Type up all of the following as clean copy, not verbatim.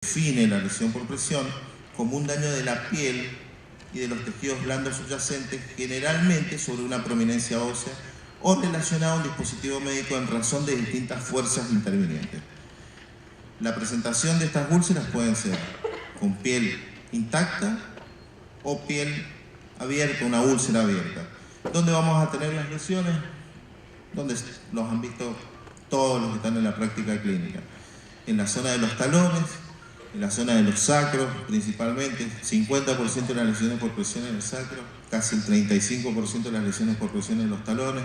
define la lesión por presión como un daño de la piel y de los tejidos blandos subyacentes, generalmente sobre una prominencia ósea o relacionado a un dispositivo médico en razón de distintas fuerzas intervinientes. La presentación de estas úlceras pueden ser con piel intacta o piel abierta, una úlcera abierta. ¿Dónde vamos a tener las lesiones? Donde los han visto todos los que están en la práctica clínica. En la zona de los talones, en la zona de los sacros principalmente, 50% de las lesiones por presión en el sacro, casi el 35% de las lesiones por presión en los talones.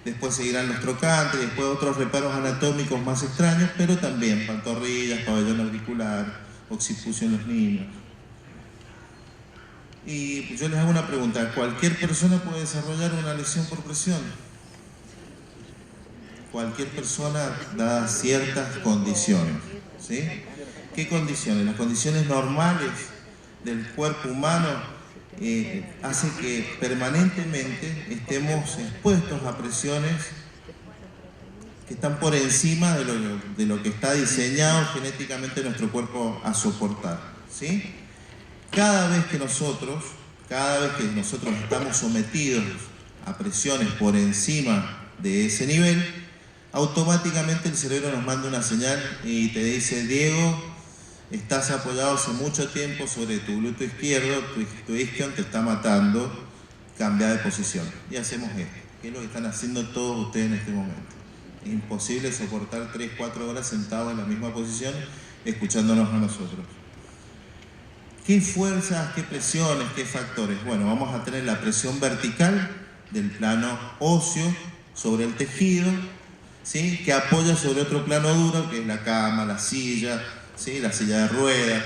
Después seguirán los trocantes, después otros reparos anatómicos más extraños, pero también pantorrillas, pabellón auricular, occipucio en los niños. Y yo les hago una pregunta, ¿cualquier persona puede desarrollar una lesión por presión? Cualquier persona, dadas ciertas condiciones, ¿sí? ¿Qué condiciones? Las condiciones normales del cuerpo humano hace que permanentemente estemos expuestos a presiones que están por encima de lo que está diseñado genéticamente nuestro cuerpo a soportar, ¿sí? Cada vez que nosotros estamos sometidos a presiones por encima de ese nivel, automáticamente el cerebro nos manda una señal y te dice: Diego, estás apoyado hace mucho tiempo sobre tu glúteo izquierdo, tu isquion te está matando, cambia de posición. Y hacemos esto, que es lo que están haciendo todos ustedes en este momento. Es imposible soportar 3-4 horas sentados en la misma posición, escuchándonos a nosotros. ¿Qué fuerzas, qué presiones, qué factores? Bueno, vamos a tener la presión vertical del plano óseo sobre el tejido, ¿sí? Que apoya sobre otro plano duro, que es la cama, la silla, ¿sí? La silla de ruedas.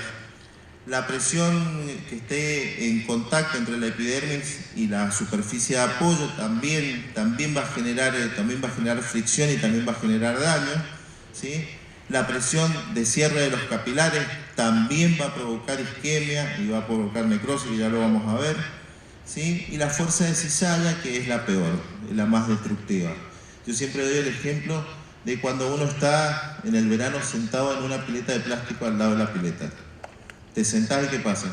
La presión que esté en contacto entre la epidermis y la superficie de apoyo también va a generar fricción y también va a generar daño, ¿sí? La presión de cierre de los capilares también va a provocar isquemia y va a provocar necrosis, que ya lo vamos a ver, ¿sí? Y la fuerza de cizalla, que es la peor, la más destructiva. Yo siempre doy el ejemplo de cuando uno está en el verano sentado en una pileta de plástico al lado de la pileta. Te sentás y ¿qué pasa?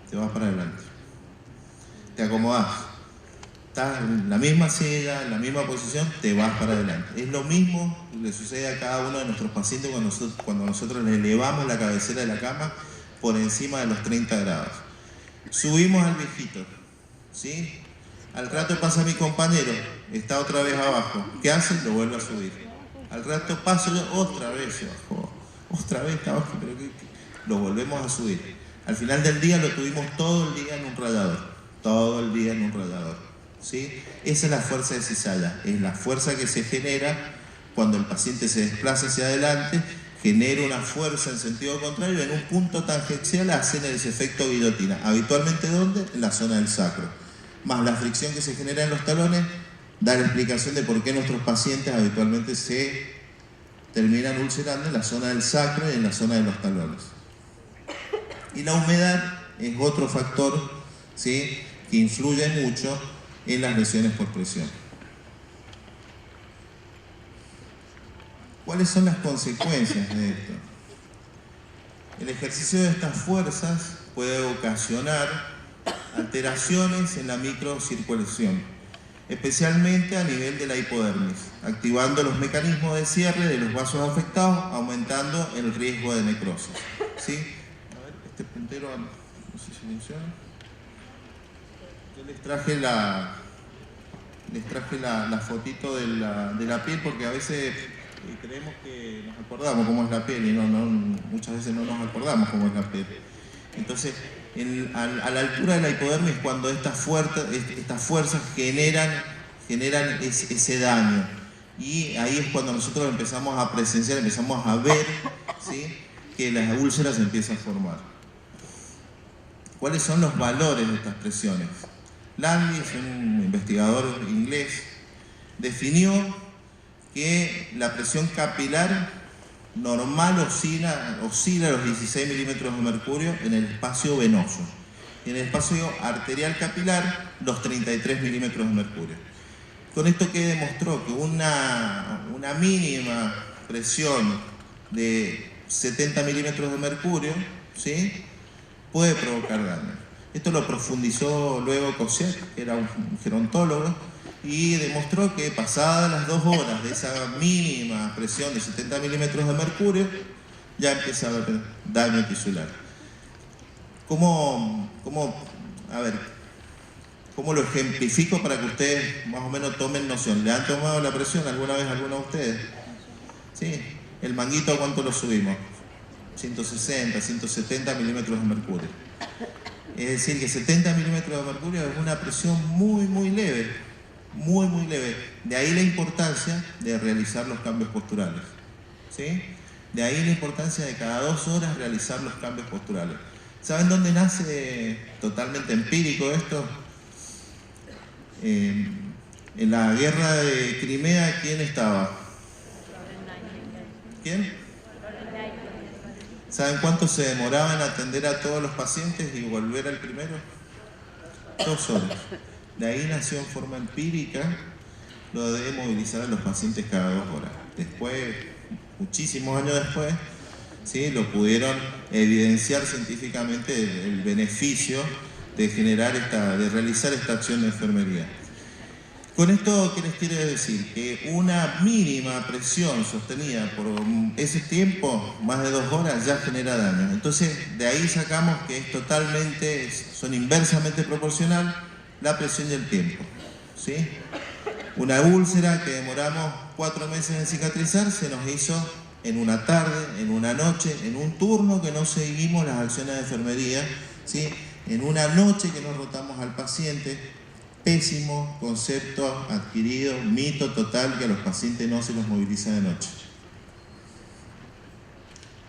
Te vas para adelante. Te acomodás. Estás en la misma silla, en la misma posición, te vas para adelante. Es lo mismo que le sucede a cada uno de nuestros pacientes cuando nosotros le elevamos la cabecera de la cama por encima de los 30 grados. Subimos al viejito, ¿sí? Al rato pasa mi compañero, está otra vez abajo. ¿Qué hace? Lo vuelve a subir. Al rato paso yo, otra vez se bajó. Otra vez está abajo, pero lo volvemos a subir. Al final del día lo tuvimos todo el día en un radiador. Todo el día en un radiador. ¿Sí? Esa es la fuerza de cizalla, es la fuerza que se genera cuando el paciente se desplaza hacia adelante, genera una fuerza en sentido contrario, en un punto tangencial hacen ese efecto guillotina. Habitualmente, ¿dónde? En la zona del sacro. Más la fricción que se genera en los talones, da la explicación de por qué nuestros pacientes habitualmente se terminan ulcerando en la zona del sacro y en la zona de los talones. Y la humedad es otro factor, ¿sí?, que influye mucho en las lesiones por presión. ¿Cuáles son las consecuencias de esto? El ejercicio de estas fuerzas puede ocasionar alteraciones en la microcirculación, especialmente a nivel de la hipodermis, activando los mecanismos de cierre de los vasos afectados, aumentando el riesgo de necrosis. ¿Sí? A ver, este puntero, no sé si funciona. Yo les traje la fotito de la piel porque a veces creemos que nos acordamos cómo es la piel y muchas veces no nos acordamos cómo es la piel. Entonces, a la altura de la hipodermis, cuando estas fuerzas generan ese daño, y ahí es cuando nosotros empezamos a presenciar, empezamos a ver, ¿sí?, que las úlceras se empiezan a formar. ¿Cuáles son los valores de estas presiones? Landy, es un investigador inglés, definió que la presión capilar normal oscila a los 16 milímetros de mercurio en el espacio venoso. Y en el espacio arterial capilar, los 33 milímetros de mercurio. Con esto que demostró que una mínima presión de 70 milímetros de mercurio, ¿sí?, puede provocar daño. Esto lo profundizó luego Cossier, que era un gerontólogo, y demostró que pasadas las 2 horas de esa mínima presión de 70 milímetros de mercurio, ya empieza a haber daño tisular. ¿Cómo lo ejemplifico para que ustedes más o menos tomen noción? ¿Le han tomado la presión alguna vez a alguno de ustedes? ¿Sí? ¿El manguito a cuánto lo subimos? 160, 170 milímetros de mercurio. Es decir, que 70 milímetros de mercurio es una presión muy leve, muy leve. De ahí la importancia de realizar los cambios posturales, ¿sí? De ahí la importancia de cada 2 horas realizar los cambios posturales. ¿Saben dónde nace totalmente empírico esto? En la guerra de Crimea, ¿quién estaba? ¿Quién? ¿Saben cuánto se demoraba en atender a todos los pacientes y volver al primero? 2 horas. De ahí nació en forma empírica lo de movilizar a los pacientes cada 2 horas. Después, muchísimos años después, ¿sí?, lo pudieron evidenciar científicamente el beneficio de realizar esta acción de enfermería. Con esto, ¿qué les quiero decir? Que una mínima presión sostenida por ese tiempo, más de 2 horas, ya genera daño. Entonces, de ahí sacamos que son inversamente proporcional la presión y el tiempo, ¿sí? Una úlcera que demoramos 4 meses en cicatrizar se nos hizo en una tarde, en una noche, en un turno que no seguimos las acciones de enfermería, ¿sí?, en una noche que no rotamos al paciente. Pésimo concepto adquirido, mito total, que a los pacientes no se los moviliza de noche.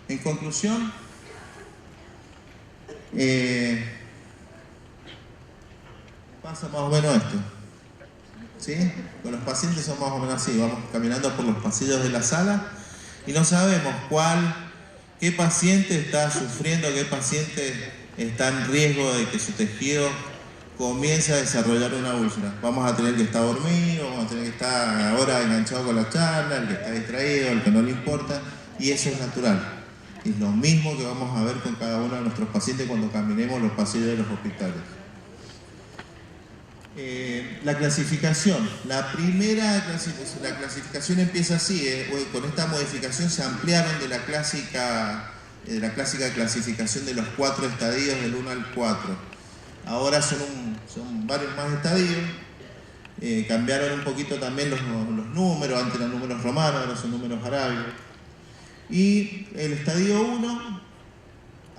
En conclusión, pasa más o menos esto, ¿sí? Con los pacientes son más o menos así, vamos caminando por los pasillos de la sala y no sabemos qué paciente está sufriendo, qué paciente está en riesgo de que su tejido comienza a desarrollar una úlcera. Vamos a tener que estar dormido, vamos a tener que estar ahora enganchado con la charla, el que está distraído, el que no le importa, y eso es natural. Es lo mismo que vamos a ver con cada uno de nuestros pacientes cuando caminemos los pasillos de los hospitales. La clasificación. La clasificación empieza así, con esta modificación se ampliaron de la clásica clasificación de los 4 estadios del 1 al 4. Ahora son varios más estadios, cambiaron un poquito también los números, antes eran números romanos, ahora son números arábigos. Y el estadio 1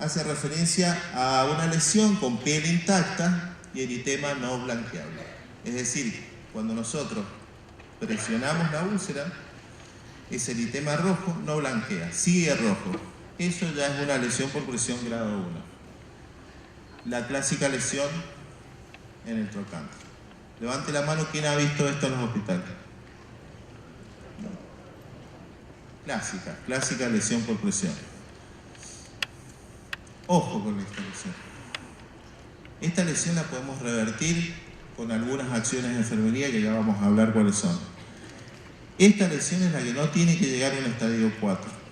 hace referencia a una lesión con piel intacta y eritema no blanqueable. Es decir, cuando nosotros presionamos la úlcera, ese eritema rojo no blanquea, sigue rojo. Eso ya es una lesión por presión grado 1. La clásica lesión en el trocánter. Levante la mano, ¿quién ha visto esto en los hospitales? No. Clásica lesión por presión. Ojo con esta lesión. Esta lesión la podemos revertir con algunas acciones de enfermería que ya vamos a hablar cuáles son. Esta lesión es la que no tiene que llegar a un estadio 4.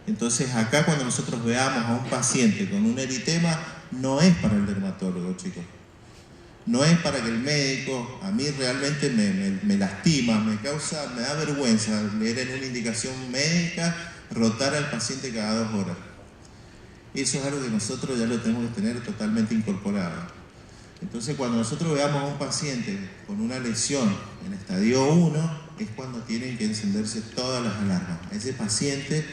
Entonces acá cuando nosotros veamos a un paciente con un eritema, no es para el dermatólogo, chicos. No es para que el médico, a mí realmente me lastima, me da vergüenza leer en una indicación médica rotar al paciente cada 2 horas. Eso es algo que nosotros ya lo tenemos que tener totalmente incorporado. Entonces cuando nosotros veamos a un paciente con una lesión en estadio 1, es cuando tienen que encenderse todas las alarmas. A ese paciente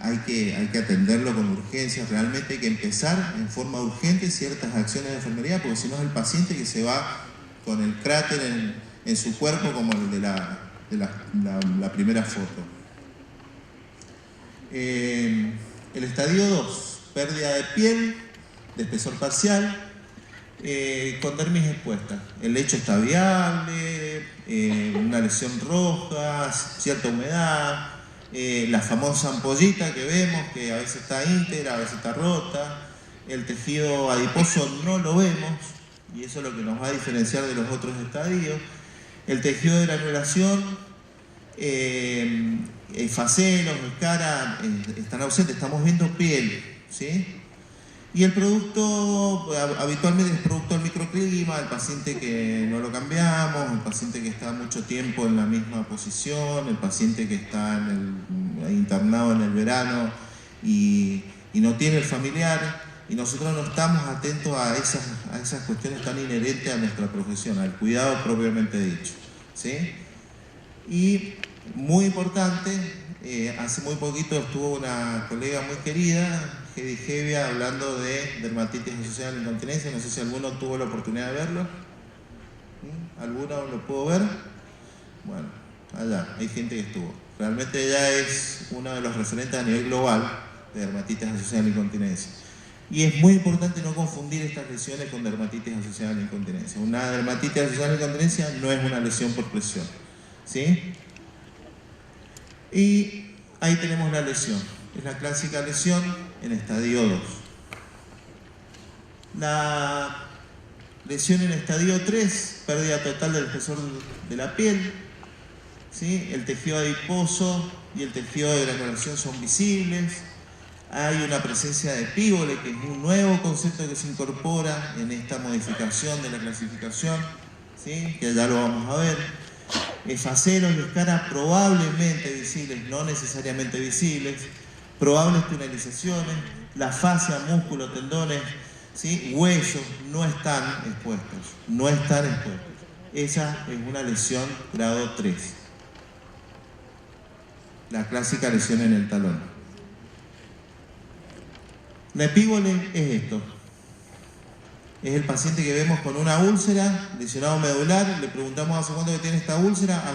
hay que atenderlo con urgencia, realmente hay que empezar en forma urgente ciertas acciones de enfermería, porque si no es el paciente que se va con el cráter en su cuerpo como el de la primera foto. El estadio 2, pérdida de piel, de espesor parcial, con dermis expuesta. El lecho está viable, una lesión roja, cierta humedad, la famosa ampollita que vemos, que a veces está íntegra, a veces está rota. El tejido adiposo no lo vemos, y eso es lo que nos va a diferenciar de los otros estadios. El tejido de granulación facelos, escara, están ausentes, estamos viendo piel, ¿sí? Y el producto, habitualmente es producto del microclima, el paciente que no lo cambiamos, el paciente que está mucho tiempo en la misma posición, el paciente que está internado en el verano y no tiene el familiar, y nosotros no estamos atentos a esas cuestiones tan inherentes a nuestra profesión, al cuidado propiamente dicho, ¿sí? Y muy importante, hace muy poquito estuvo una colega muy querida, Heidi Hevia, hablando de dermatitis asociada a la incontinencia. No sé si alguno tuvo la oportunidad de verlo. ¿Alguno lo pudo ver? Bueno, allá, hay gente que estuvo. Realmente ella es uno de los referentes a nivel global de dermatitis asociada a la incontinencia. Y es muy importante no confundir estas lesiones con dermatitis asociada a la incontinencia. Una dermatitis asociada a la incontinencia no es una lesión por presión, ¿sí? Y ahí tenemos la lesión. Es la clásica lesión en estadio 2. La lesión en estadio 3, pérdida total del espesor de la piel, ¿sí? El tejido adiposo y el tejido de granulación son visibles. Hay una presencia de epíbole, que es un nuevo concepto que se incorpora en esta modificación de la clasificación, ¿sí? Que ya lo vamos a ver. Facelos y escaras probablemente visibles, no necesariamente visibles. Probables tunelizaciones, la fascia, músculo, tendones, ¿sí? Huesos no están expuestos, no están expuestos. Esa es una lesión grado 3. La clásica lesión en el talón. La epíbole es esto. Es el paciente que vemos con una úlcera, lesionado medular, le preguntamos hace cuánto que tiene esta úlcera.